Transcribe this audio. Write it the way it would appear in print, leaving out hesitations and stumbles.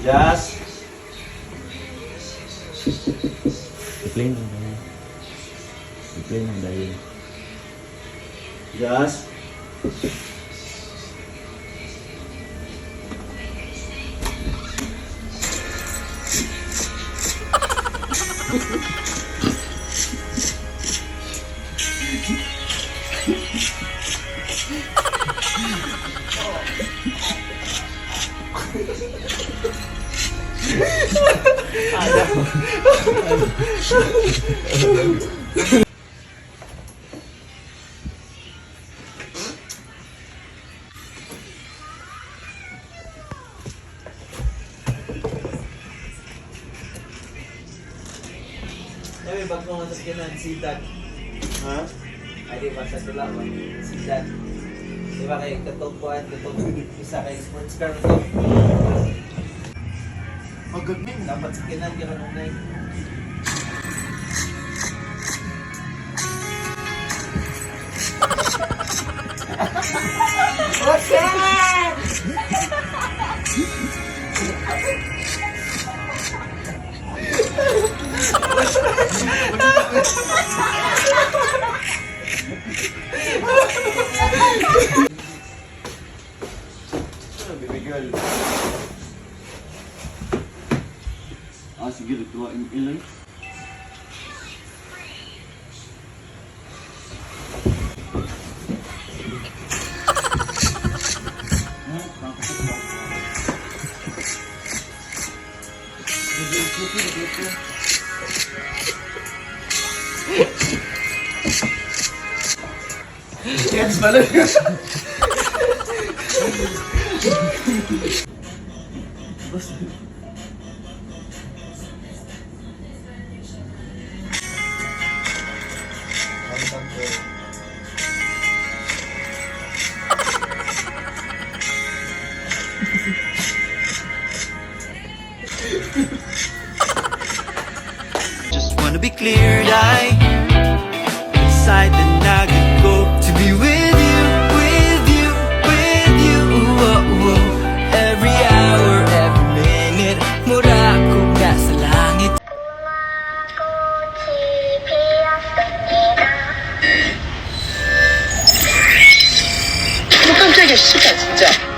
Just. I-play lang dahil. I-play lang dahil. Just. May bag mo nga sa skinan, si Dad. Ha? Ay, di ba sa sila mo? Si Dad. Di ba kay katungkuan, isa kay sports car to? Agad na yun. Dapat sa skinan, kaya nung nai. Baby girl. Sige, lutuin ilan. Yes, balik. Just wanna be clear-eyed, decide that I could go to be with you, with you, with you. Oh, oh. Every hour, every minute, mura ko ka sa langit. 또 깜짝이야, 씨발, 진짜.